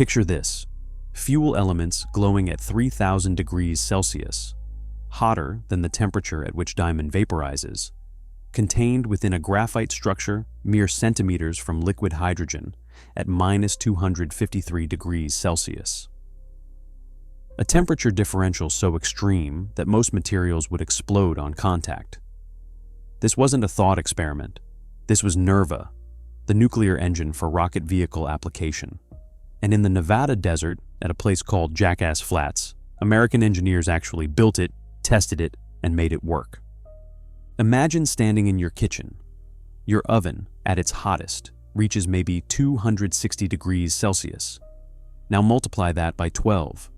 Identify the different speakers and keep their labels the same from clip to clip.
Speaker 1: Picture this: fuel elements glowing at 3,000 degrees Celsius, hotter than the temperature at which diamond vaporizes, contained within a graphite structure mere centimeters from liquid hydrogen at -253 degrees Celsius. A temperature differential so extreme that most materials would explode on contact. This wasn't a thought experiment. This was NERVA, the nuclear engine for rocket vehicle application. And in the Nevada desert, at a place called Jackass Flats, American engineers actually built it, tested it, and made it work. Imagine standing in your kitchen. Your oven, at its hottest, reaches maybe 260 degrees Celsius. Now multiply that by 12.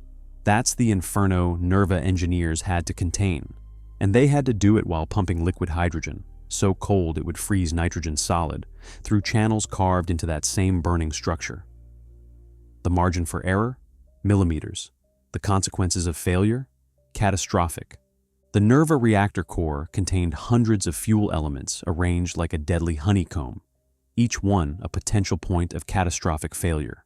Speaker 1: That's the inferno NERVA engineers had to contain, and they had to do it while pumping liquid hydrogen, so cold it would freeze nitrogen solid, through channels carved into that same burning structure. The margin for error? Millimeters. The consequences of failure? Catastrophic. The NERVA reactor core contained hundreds of fuel elements arranged like a deadly honeycomb, each one a potential point of catastrophic failure.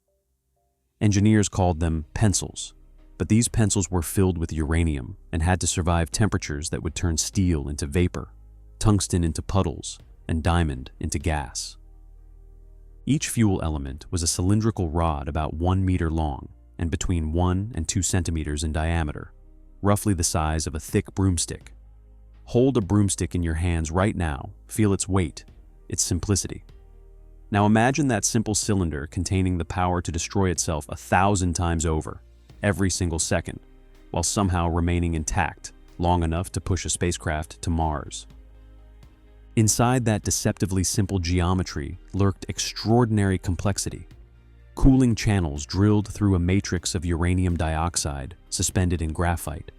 Speaker 1: Engineers called them pencils, but these pencils were filled with uranium and had to survive temperatures that would turn steel into vapor, tungsten into puddles, and diamond into gas. Each fuel element was a cylindrical rod about 1 meter long and between 1 and 2 centimeters in diameter, roughly the size of a thick broomstick. Hold a broomstick in your hands right now, feel its weight, its simplicity. Now imagine that simple cylinder containing the power to destroy itself 1,000 times over, every single second, while somehow remaining intact, long enough to push a spacecraft to Mars. Inside that deceptively simple geometry lurked extraordinary complexity. Cooling channels drilled through a matrix of uranium dioxide suspended in graphite,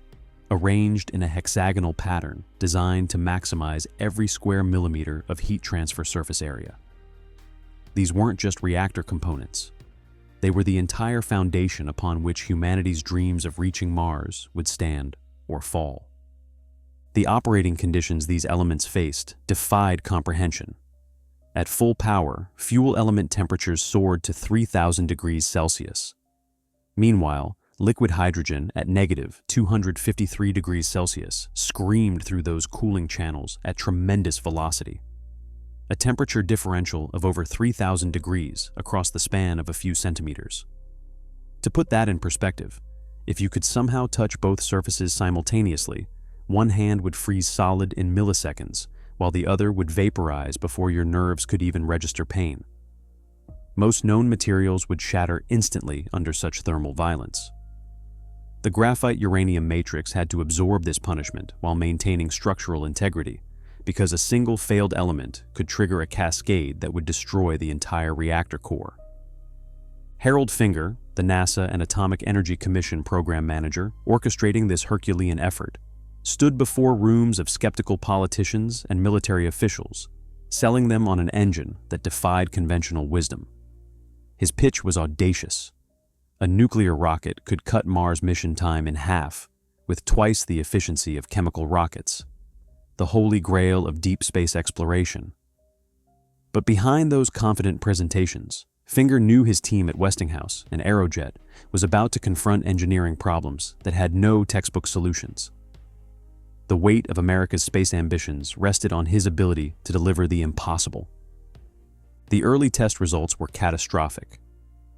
Speaker 1: arranged in a hexagonal pattern designed to maximize every square millimeter of heat transfer surface area. These weren't just reactor components. They were the entire foundation upon which humanity's dreams of reaching Mars would stand or fall. The operating conditions these elements faced defied comprehension. At full power, fuel element temperatures soared to 3,000 degrees Celsius. Meanwhile, liquid hydrogen at -253 degrees Celsius screamed through those cooling channels at tremendous velocity. A temperature differential of over 3,000 degrees across the span of a few centimeters. To put that in perspective, if you could somehow touch both surfaces simultaneously, one hand would freeze solid in milliseconds, while the other would vaporize before your nerves could even register pain. Most known materials would shatter instantly under such thermal violence. The graphite-uranium matrix had to absorb this punishment while maintaining structural integrity, because a single failed element could trigger a cascade that would destroy the entire reactor core. Harold Finger, the NASA and Atomic Energy Commission program manager orchestrating this Herculean effort, stood before rooms of skeptical politicians and military officials, selling them on an engine that defied conventional wisdom. His pitch was audacious. A nuclear rocket could cut Mars mission time in half, with twice the efficiency of chemical rockets, the holy grail of deep space exploration. But behind those confident presentations, Finger knew his team at Westinghouse and Aerojet was about to confront engineering problems that had no textbook solutions. The weight of America's space ambitions rested on his ability to deliver the impossible. The early test results were catastrophic.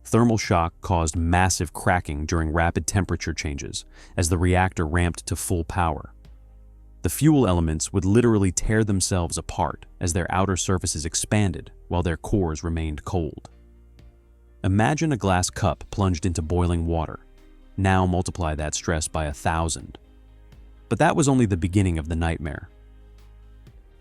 Speaker 1: Thermal shock caused massive cracking during rapid temperature changes as the reactor ramped to full power. The fuel elements would literally tear themselves apart as their outer surfaces expanded while their cores remained cold. Imagine a glass cup plunged into boiling water. Now multiply that stress by 1,000. But that was only the beginning of the nightmare.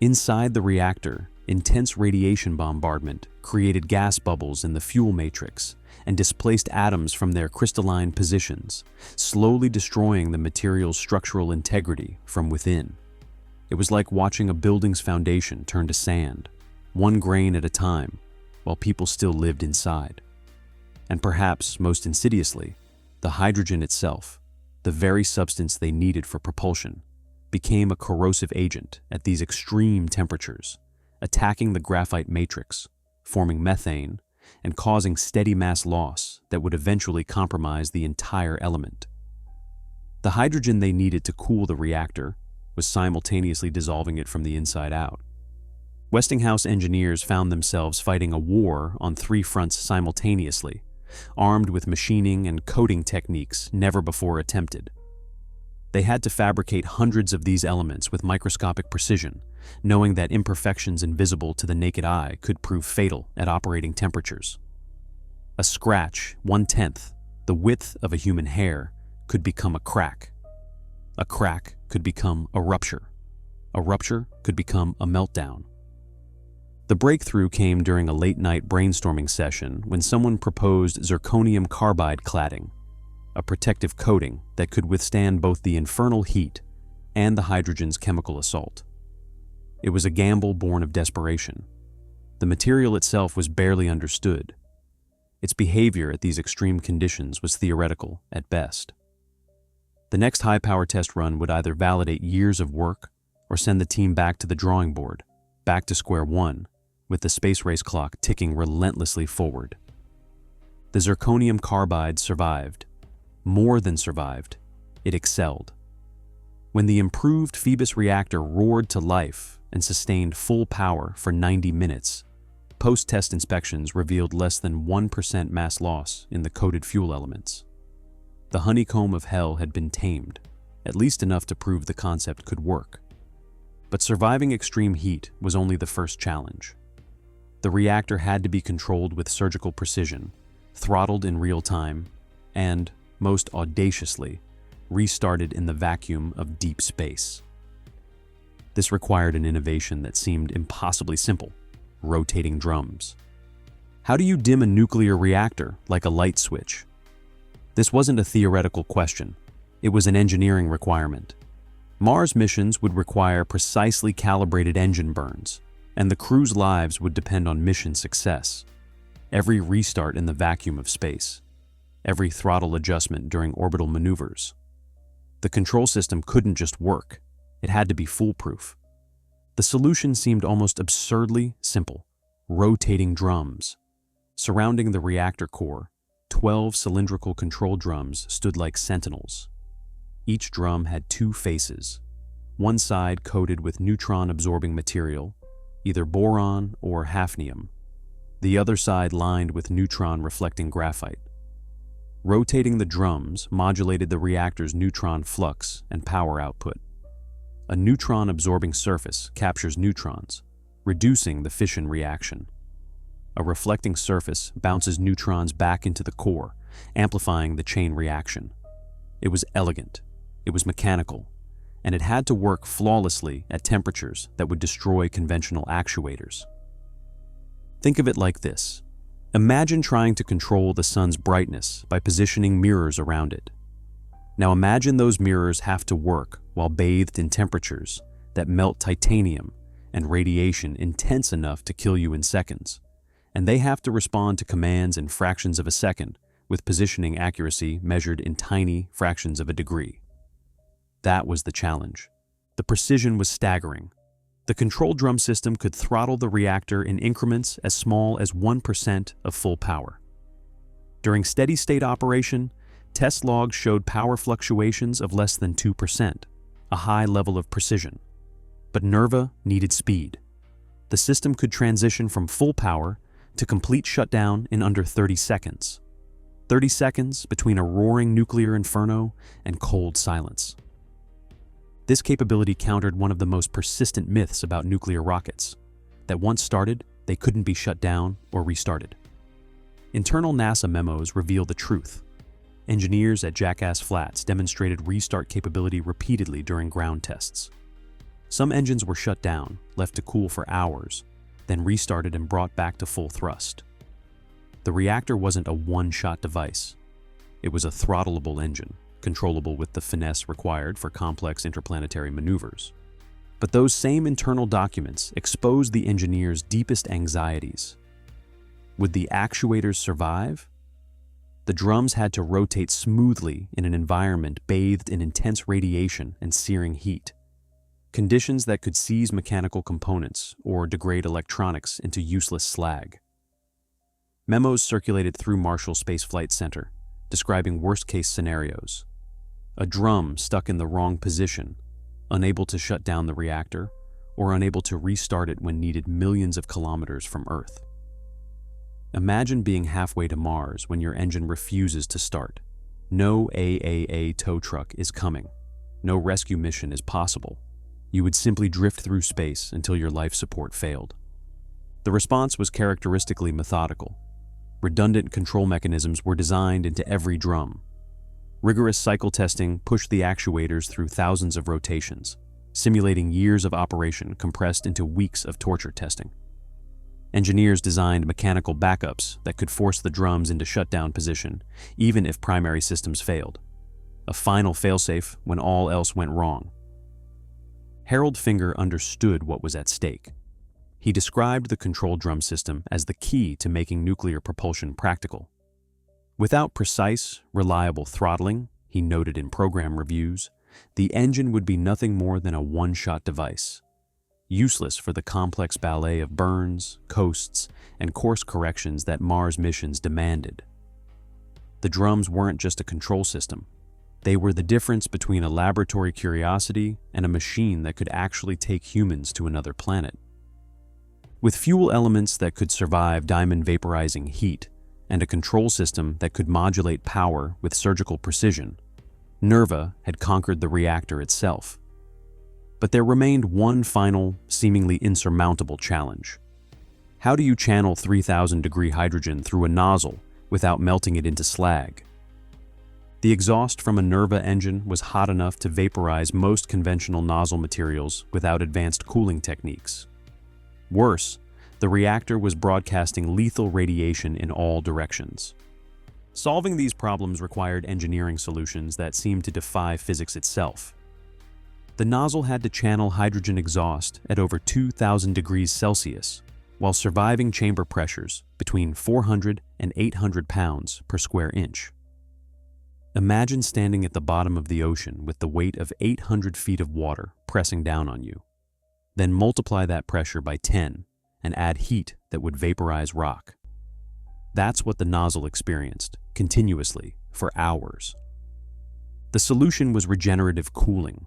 Speaker 1: Inside the reactor, intense radiation bombardment created gas bubbles in the fuel matrix and displaced atoms from their crystalline positions, slowly destroying the material's structural integrity from within. It was like watching a building's foundation turn to sand, one grain at a time, while people still lived inside. And perhaps most insidiously, the hydrogen itself, the very substance they needed for propulsion, became a corrosive agent at these extreme temperatures, attacking the graphite matrix, forming methane, and causing steady mass loss that would eventually compromise the entire element. The hydrogen they needed to cool the reactor was simultaneously dissolving it from the inside out. Westinghouse engineers found themselves fighting a war on three fronts simultaneously, armed with machining and coating techniques never before attempted. They had to fabricate hundreds of these elements with microscopic precision, knowing that imperfections invisible to the naked eye could prove fatal at operating temperatures. A scratch, 1/10 the width of a human hair, could become a crack. A crack could become a rupture. A rupture could become a meltdown. The breakthrough came during a late-night brainstorming session when someone proposed zirconium carbide cladding, a protective coating that could withstand both the infernal heat and the hydrogen's chemical assault. It was a gamble born of desperation. The material itself was barely understood. Its behavior at these extreme conditions was theoretical at best. The next high-power test run would either validate years of work or send the team back to the drawing board, back to square one, with the space race clock ticking relentlessly forward. The zirconium carbide survived. More than survived, it excelled. When the improved Phoebus reactor roared to life and sustained full power for 90 minutes, post-test inspections revealed less than 1% mass loss in the coated fuel elements. The honeycomb of hell had been tamed, at least enough to prove the concept could work. But surviving extreme heat was only the first challenge. The reactor had to be controlled with surgical precision, throttled in real time, and, most audaciously, restarted in the vacuum of deep space. This required an innovation that seemed impossibly simple: rotating drums. How do you dim a nuclear reactor like a light switch? This wasn't a theoretical question. It was an engineering requirement. Mars missions would require precisely calibrated engine burns, and the crew's lives would depend on mission success. Every restart in the vacuum of space, every throttle adjustment during orbital maneuvers. The control system couldn't just work, it had to be foolproof. The solution seemed almost absurdly simple: rotating drums. Surrounding the reactor core, 12 cylindrical control drums stood like sentinels. Each drum had two faces, one side coated with neutron-absorbing material, either boron or hafnium, the other side lined with neutron-reflecting graphite. Rotating the drums modulated the reactor's neutron flux and power output. A neutron-absorbing surface captures neutrons, reducing the fission reaction. A reflecting surface bounces neutrons back into the core, amplifying the chain reaction. It was elegant, it was mechanical, and it had to work flawlessly at temperatures that would destroy conventional actuators. Think of it like this. Imagine trying to control the sun's brightness by positioning mirrors around it. Now imagine those mirrors have to work while bathed in temperatures that melt titanium and radiation intense enough to kill you in seconds, and they have to respond to commands in fractions of a second with positioning accuracy measured in tiny fractions of a degree. That was the challenge. The precision was staggering. The control drum system could throttle the reactor in increments as small as 1% of full power. During steady-state operation, test logs showed power fluctuations of less than 2%, a high level of precision. But NERVA needed speed. The system could transition from full power to complete shutdown in under 30 seconds. 30 seconds between a roaring nuclear inferno and cold silence. This capability countered one of the most persistent myths about nuclear rockets, that once started, they couldn't be shut down or restarted. Internal NASA memos reveal the truth. Engineers at Jackass Flats demonstrated restart capability repeatedly during ground tests. Some engines were shut down, left to cool for hours, then restarted and brought back to full thrust. The reactor wasn't a one-shot device. It was a throttleable engine, controllable with the finesse required for complex interplanetary maneuvers. But those same internal documents exposed the engineers' deepest anxieties. Would the actuators survive? The drums had to rotate smoothly in an environment bathed in intense radiation and searing heat, conditions that could seize mechanical components or degrade electronics into useless slag. Memos circulated through Marshall Space Flight Center, describing worst-case scenarios. A drum stuck in the wrong position, unable to shut down the reactor, or unable to restart it when needed millions of kilometers from Earth. Imagine being halfway to Mars when your engine refuses to start. No AAA tow truck is coming. No rescue mission is possible. You would simply drift through space until your life support failed. The response was characteristically methodical. Redundant control mechanisms were designed into every drum. Rigorous cycle testing pushed the actuators through thousands of rotations, simulating years of operation compressed into weeks of torture testing. Engineers designed mechanical backups that could force the drums into shutdown position, even if primary systems failed. A final failsafe when all else went wrong. Harold Finger understood what was at stake. He described the control drum system as the key to making nuclear propulsion practical. Without precise, reliable throttling, he noted in program reviews, the engine would be nothing more than a one-shot device, useless for the complex ballet of burns, coasts, and course corrections that Mars missions demanded. The drums weren't just a control system. They were the difference between a laboratory curiosity and a machine that could actually take humans to another planet. With fuel elements that could survive diamond-vaporizing heat and a control system that could modulate power with surgical precision, NERVA had conquered the reactor itself. But there remained one final, seemingly insurmountable challenge. How do you channel 3,000-degree hydrogen through a nozzle without melting it into slag? The exhaust from a NERVA engine was hot enough to vaporize most conventional nozzle materials without advanced cooling techniques. Worse, the reactor was broadcasting lethal radiation in all directions. Solving these problems required engineering solutions that seemed to defy physics itself. The nozzle had to channel hydrogen exhaust at over 2,000 degrees Celsius, while surviving chamber pressures between 400 and 800 pounds per square inch. Imagine standing at the bottom of the ocean with the weight of 800 feet of water pressing down on you. Then multiply that pressure by 10 and add heat that would vaporize rock. That's what the nozzle experienced, continuously, for hours. The solution was regenerative cooling,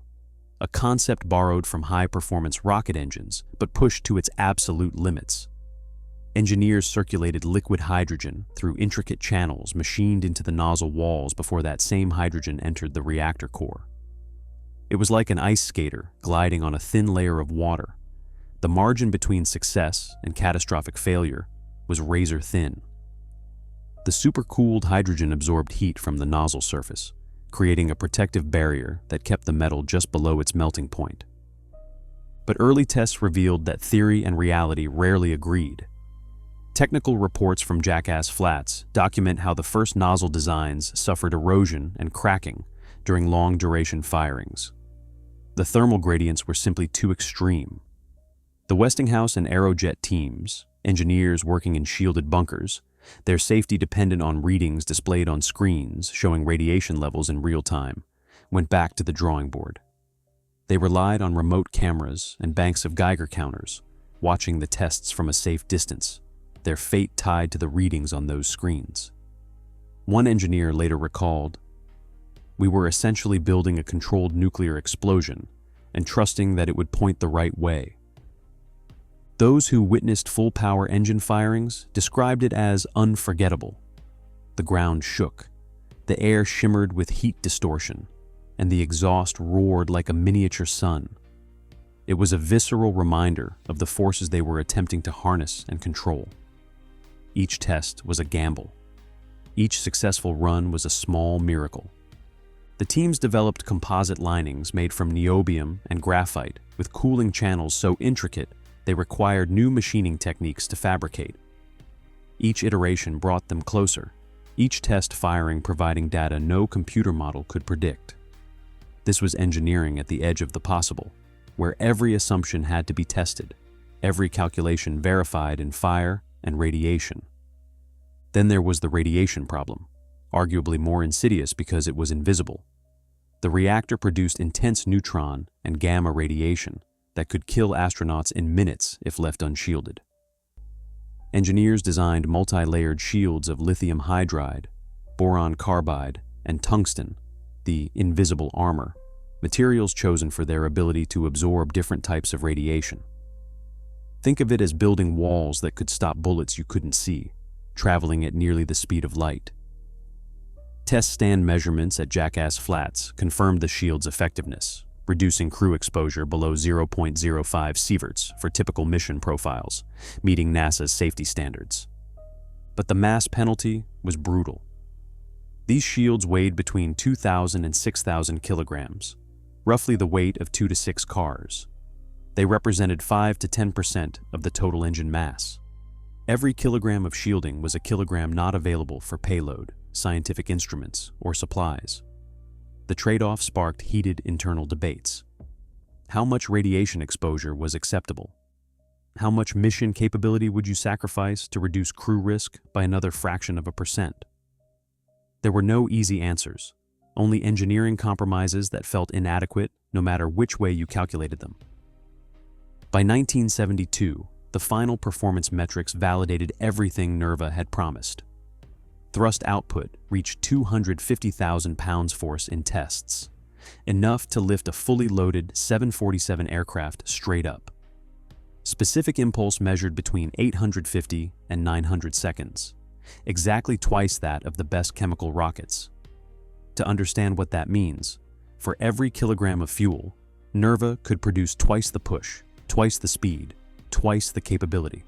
Speaker 1: a concept borrowed from high-performance rocket engines but pushed to its absolute limits. Engineers circulated liquid hydrogen through intricate channels machined into the nozzle walls before that same hydrogen entered the reactor core. It was like an ice skater gliding on a thin layer of water. The margin between success and catastrophic failure was razor thin. The supercooled hydrogen absorbed heat from the nozzle surface, creating a protective barrier that kept the metal just below its melting point. But early tests revealed that theory and reality rarely agreed. Technical reports from Jackass Flats document how the first nozzle designs suffered erosion and cracking during long-duration firings. The thermal gradients were simply too extreme. The Westinghouse and Aerojet teams, engineers working in shielded bunkers, their safety dependent on readings displayed on screens showing radiation levels in real time, went back to the drawing board. They relied on remote cameras and banks of Geiger counters, watching the tests from a safe distance, their fate tied to the readings on those screens. One engineer later recalled, "We were essentially building a controlled nuclear explosion and trusting that it would point the right way." Those who witnessed full-power engine firings described it as unforgettable. The ground shook, the air shimmered with heat distortion, and the exhaust roared like a miniature sun. It was a visceral reminder of the forces they were attempting to harness and control. Each test was a gamble. Each successful run was a small miracle. The teams developed composite linings made from niobium and graphite with cooling channels so intricate they required new machining techniques to fabricate. Each iteration brought them closer, each test firing providing data no computer model could predict. This was engineering at the edge of the possible, where every assumption had to be tested, every calculation verified in fire and radiation. Then there was the radiation problem, arguably more insidious because it was invisible. The reactor produced intense neutron and gamma radiation that could kill astronauts in minutes if left unshielded. Engineers designed multi-layered shields of lithium hydride, boron carbide, and tungsten, the invisible armor, materials chosen for their ability to absorb different types of radiation. Think of it as building walls that could stop bullets you couldn't see, traveling at nearly the speed of light. Test stand measurements at Jackass Flats confirmed the shield's effectiveness, reducing crew exposure below 0.05 sieverts for typical mission profiles, meeting NASA's safety standards. But the mass penalty was brutal. These shields weighed between 2,000 and 6,000 kilograms, roughly the weight of 2 to 6 cars. They represented 5 to 10% of the total engine mass. Every kilogram of shielding was a kilogram not available for payload, scientific instruments, or supplies. The trade-off sparked heated internal debates. How much radiation exposure was acceptable? How much mission capability would you sacrifice to reduce crew risk by another fraction of a percent? There were no easy answers, only engineering compromises that felt inadequate no matter which way you calculated them. By 1972, the final performance metrics validated everything NERVA had promised. Thrust output reached 250,000 pounds-force in tests, enough to lift a fully loaded 747 aircraft straight up. Specific impulse measured between 850 and 900 seconds, exactly twice that of the best chemical rockets. To understand what that means, for every kilogram of fuel, NERVA could produce twice the push, twice the speed, twice the capability.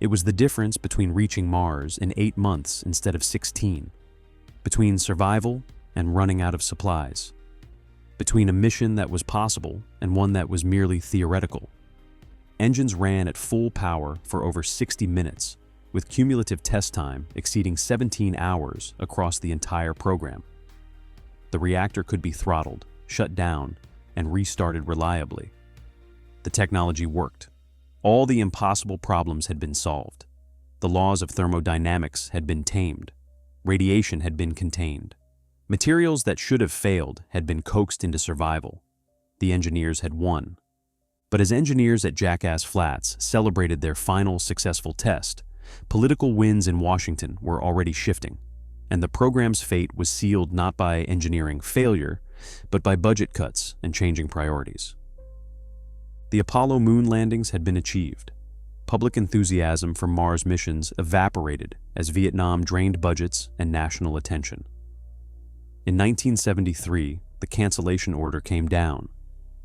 Speaker 1: It was the difference between reaching Mars in 8 months instead of 16, between survival and running out of supplies, between a mission that was possible and one that was merely theoretical. Engines ran at full power for over 60 minutes, with cumulative test time exceeding 17 hours across the entire program. The reactor could be throttled, shut down, and restarted reliably. The technology worked. All the impossible problems had been solved. The laws of thermodynamics had been tamed. Radiation had been contained. Materials that should have failed had been coaxed into survival. The engineers had won. But as engineers at Jackass Flats celebrated their final successful test, political winds in Washington were already shifting, and the program's fate was sealed not by engineering failure, but by budget cuts and changing priorities. The Apollo moon landings had been achieved. Public enthusiasm for Mars missions evaporated as Vietnam drained budgets and national attention. In 1973, the cancellation order came down.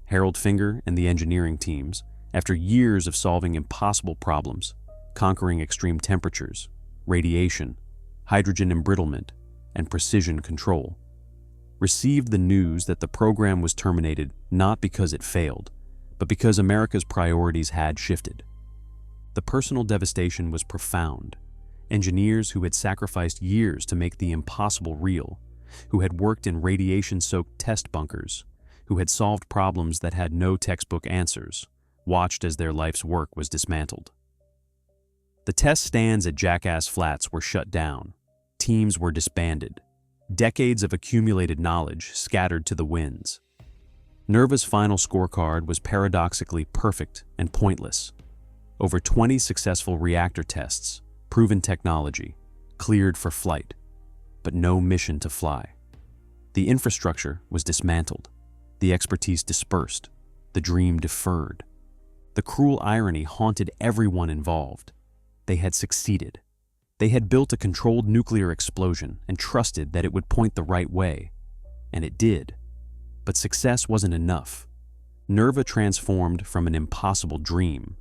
Speaker 1: Harold Finger and the engineering teams, after years of solving impossible problems, conquering extreme temperatures, radiation, hydrogen embrittlement, and precision control, received the news that the program was terminated not because it failed, but because America's priorities had shifted. The personal devastation was profound. Engineers who had sacrificed years to make the impossible real, who had worked in radiation-soaked test bunkers, who had solved problems that had no textbook answers, watched as their life's work was dismantled. The test stands at Jackass Flats were shut down. Teams were disbanded. Decades of accumulated knowledge scattered to the winds. NERVA's final scorecard was paradoxically perfect and pointless. Over 20 successful reactor tests, proven technology, cleared for flight, but no mission to fly. The infrastructure was dismantled, the expertise dispersed, the dream deferred. The cruel irony haunted everyone involved. They had succeeded. They had built a controlled nuclear explosion and trusted that it would point the right way, and it did. But success wasn't enough. NERVA transformed from an impossible dream,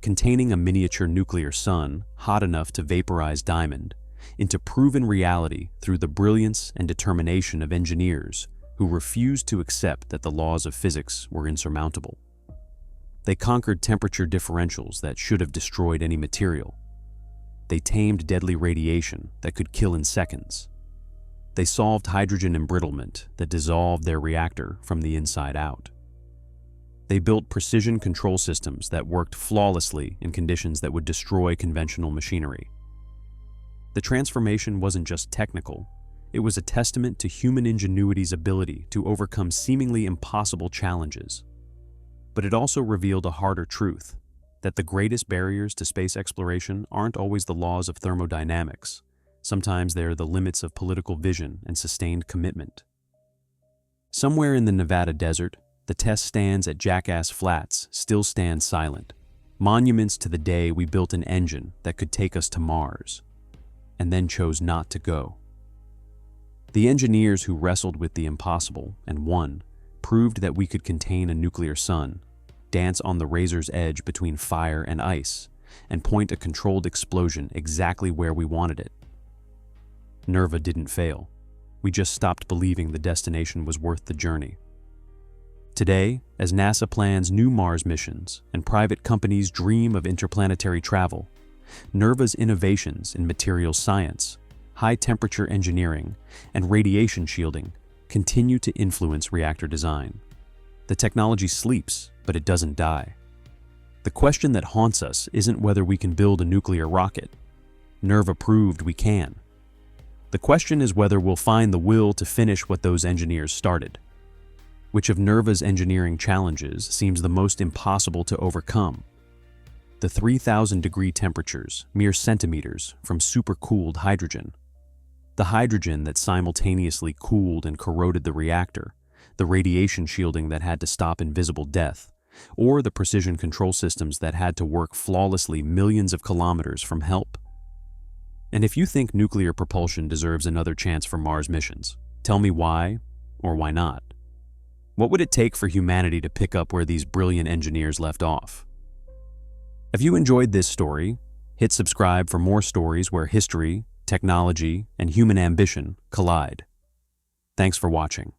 Speaker 1: containing a miniature nuclear sun hot enough to vaporize diamond, into proven reality through the brilliance and determination of engineers who refused to accept that the laws of physics were insurmountable. They conquered temperature differentials that should have destroyed any material. They tamed deadly radiation that could kill in seconds. They solved hydrogen embrittlement that dissolved their reactor from the inside out. They built precision control systems that worked flawlessly in conditions that would destroy conventional machinery. The transformation wasn't just technical, it was a testament to human ingenuity's ability to overcome seemingly impossible challenges. But it also revealed a harder truth. that the greatest barriers to space exploration aren't always the laws of thermodynamics. Sometimes they're the limits of political vision and sustained commitment. Somewhere in the Nevada desert, the test stands at Jackass Flats still stand silent, monuments to the day we built an engine that could take us to Mars, and then chose not to go. The engineers who wrestled with the impossible and won proved that we could contain a nuclear sun, dance on the razor's edge between fire and ice, and point a controlled explosion exactly where we wanted it. NERVA didn't fail. We just stopped believing the destination was worth the journey. Today, as NASA plans new Mars missions and private companies dream of interplanetary travel, NERVA's innovations in materials science, high-temperature engineering, and radiation shielding continue to influence reactor design. The technology sleeps, but it doesn't die. The question that haunts us isn't whether we can build a nuclear rocket. NERVA proved we can. The question is whether we'll find the will to finish what those engineers started. Which of NERVA's engineering challenges seems the most impossible to overcome? The 3,000-degree temperatures, mere centimeters, from supercooled hydrogen. The hydrogen that simultaneously cooled and corroded the reactor, the radiation shielding that had to stop invisible death, or the precision control systems that had to work flawlessly millions of kilometers from help. And if you think nuclear propulsion deserves another chance for Mars missions, tell me why or why not. What would it take for humanity to pick up where these brilliant engineers left off? If you enjoyed this story, hit subscribe for more stories where history, technology, and human ambition collide. Thanks for watching.